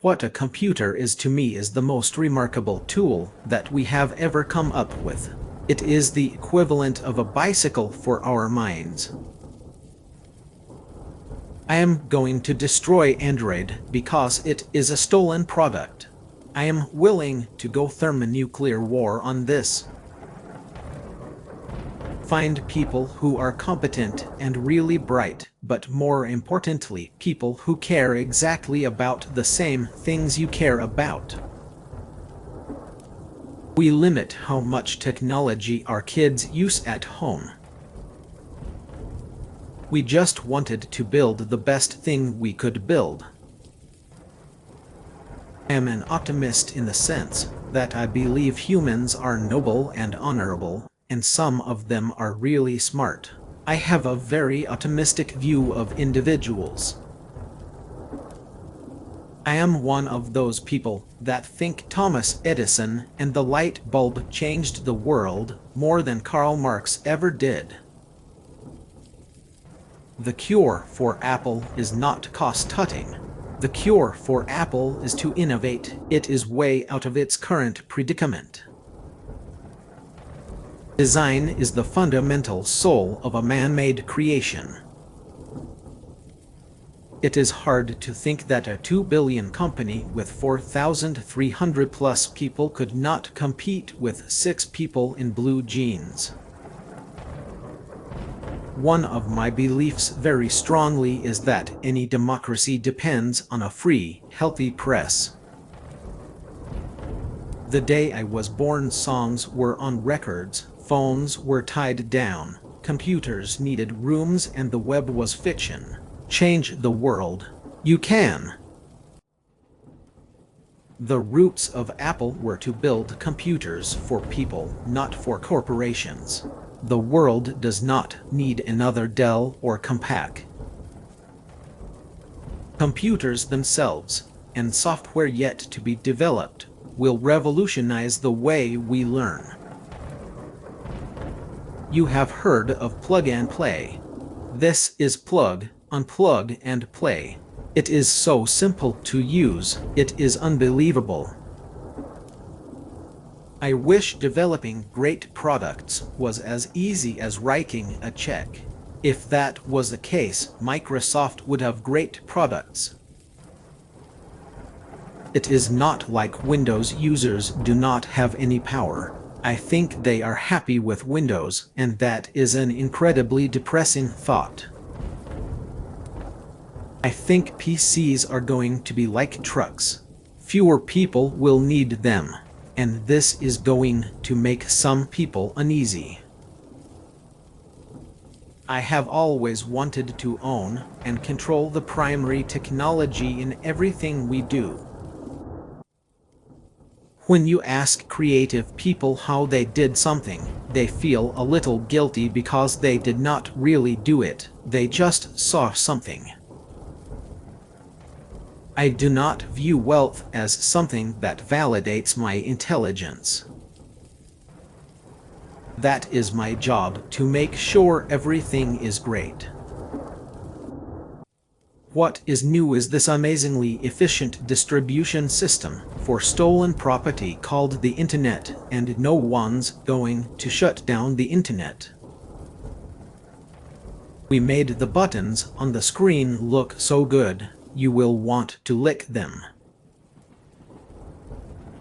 What a computer is to me is the most remarkable tool that we have ever come up with. It is the equivalent of a bicycle for our minds. I am going to destroy Android because it is a stolen product. I am willing to go thermonuclear war on this. Find people who are competent and really bright, but more importantly, people who care exactly about the same things you care about. We limit how much technology our kids use at home. We just wanted to build the best thing we could build. I am an optimist in the sense that I believe humans are noble and honorable, and some of them are really smart. I have a very optimistic view of individuals. I am one of those people that think Thomas Edison and the light bulb changed the world more than Karl Marx ever did. The cure for Apple is not cost-cutting. The cure for Apple is to innovate. It is way out of its current predicament. Design is the fundamental soul of a man-made creation. It is hard to think that a 2 billion company with 4,300 plus people could not compete with 6 people in blue jeans. One of my beliefs very strongly is that any democracy depends on a free, healthy press. The day I was born, songs were on records, phones were tied down, computers needed rooms, and the web was fiction. Change the world. You can. The roots of Apple were to build computers for people, not for corporations. The world does not need another Dell or Compaq. Computers themselves, and software yet to be developed, will revolutionize the way we learn. You have heard of plug and play. This is plug, unplug, and play. It is so simple to use, it is unbelievable. I wish developing great products was as easy as writing a check. If that was the case, Microsoft would have great products. It is not like Windows users do not have any power. I think they are happy with Windows, and that is an incredibly depressing thought. I think PCs are going to be like trucks. Fewer people will need them, and this is going to make some people uneasy. I have always wanted to own and control the primary technology in everything we do. When you ask creative people how they did something, they feel a little guilty because they did not really do it, they just saw something. I do not view wealth as something that validates my intelligence. That is my job, to make sure everything is great. What is new is this amazingly efficient distribution system for stolen property called the Internet, and no one's going to shut down the Internet. We made the buttons on the screen look so good, you will want to lick them.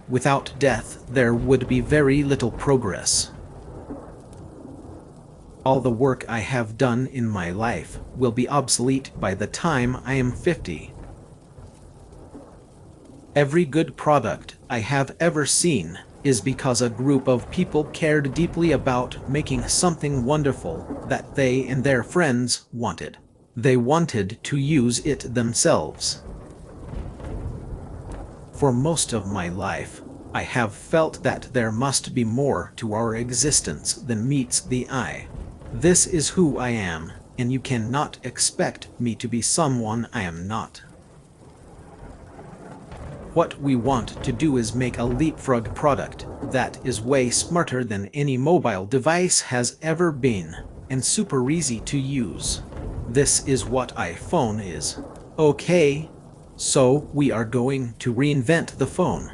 Without death, there would be very little progress. All the work I have done in my life will be obsolete by the time I am 50. Every good product I have ever seen is because a group of people cared deeply about making something wonderful that they and their friends wanted. They wanted to use it themselves. For most of my life, I have felt that there must be more to our existence than meets the eye. This is who I am, and you cannot expect me to be someone I am not. What we want to do is make a leapfrog product that is way smarter than any mobile device has ever been, and super easy to use. This is what iPhone is. Okay, So we are going to reinvent the phone.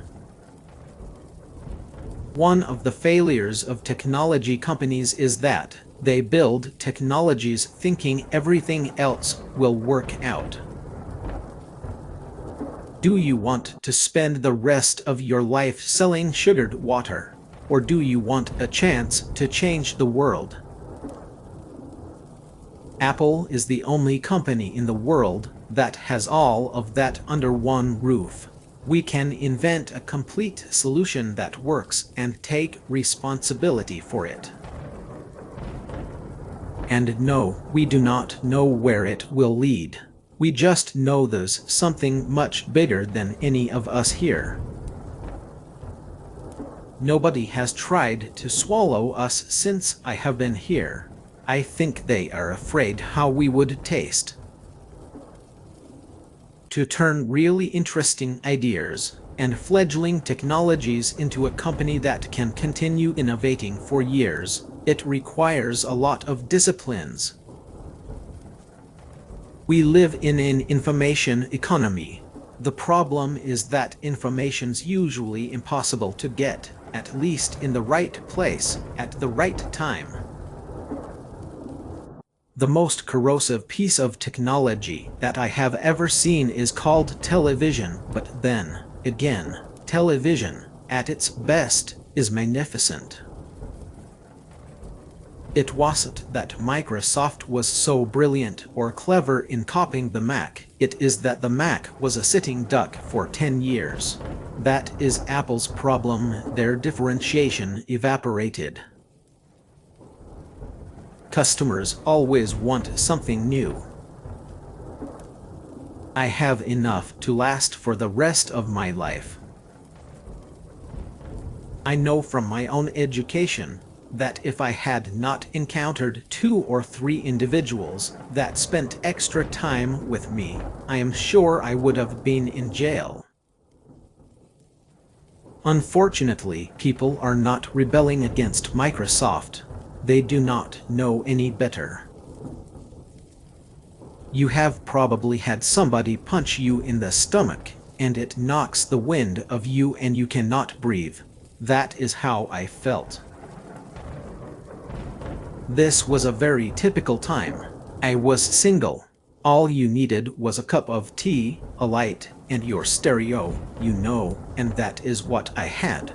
One of the failures of technology companies is that they build technologies thinking everything else will work out. Do you want to spend the rest of your life selling sugared water? Or do you want a chance to change the world? Apple is the only company in the world that has all of that under one roof. We can invent a complete solution that works and take responsibility for it. And no, we do not know where it will lead. We just know there's something much bigger than any of us here. Nobody has tried to swallow us since I have been here. I think they are afraid how we would taste. To turn really interesting ideas and fledgling technologies into a company that can continue innovating for years, it requires a lot of disciplines. We live in an information economy. The problem is that information's usually impossible to get, at least in the right place, at the right time. The most corrosive piece of technology that I have ever seen is called television, but then, again, television, at its best, is magnificent. It wasn't that Microsoft was so brilliant or clever in copying the Mac, it is that the Mac was a sitting duck for 10 years. That is Apple's problem. Their differentiation evaporated. Customers always want something new. I have enough to last for the rest of my life. I know from my own education that if I had not encountered 2 or 3 individuals that spent extra time with me, I am sure I would have been in jail. Unfortunately, people are not rebelling against Microsoft. They do not know any better. You have probably had somebody punch you in the stomach, and it knocks the wind of you and you cannot breathe. That is how I felt. This was a very typical time. I was single. All you needed was a cup of tea, a light, and your stereo, you know, and that is what I had.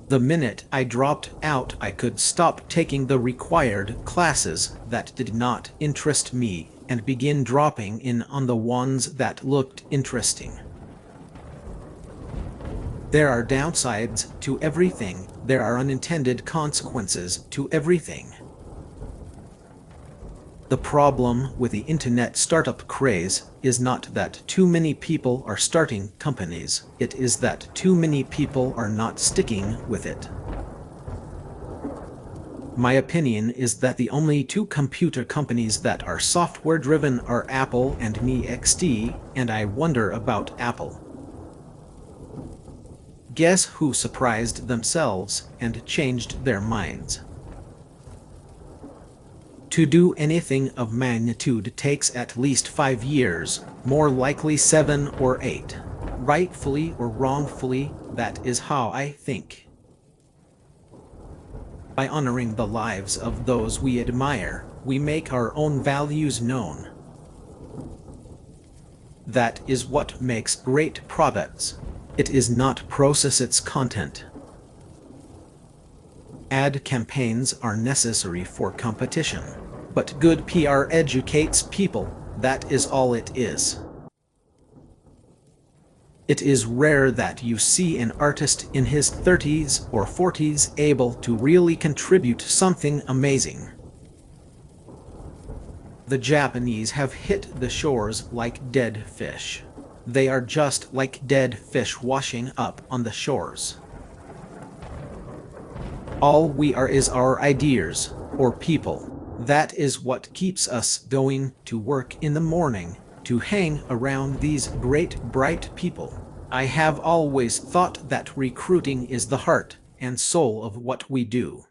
The minute I dropped out, I could stop taking the required classes that did not interest me and begin dropping in on the ones that looked interesting. There are downsides to everything. There are unintended consequences to everything. The problem with the internet startup craze is not that too many people are starting companies. It is that too many people are not sticking with it. My opinion is that the only 2 computer companies that are software-driven are Apple and NeXT, and I wonder about Apple. Guess who surprised themselves and changed their minds? To do anything of magnitude takes at least 5 years, more likely 7 or 8. Rightfully or wrongfully, that is how I think. By honoring the lives of those we admire, we make our own values known. That is what makes great products. It is not process its content. Ad campaigns are necessary for competition, but good PR educates people. That is all it is. It is rare that you see an artist in his 30s or 40s able to really contribute something amazing. The Japanese have hit the shores like dead fish. They are just like dead fish washing up on the shores. All we are is our ideas, or people. That is what keeps us going to work in the morning, to hang around these great bright people. I have always thought that recruiting is the heart and soul of what we do.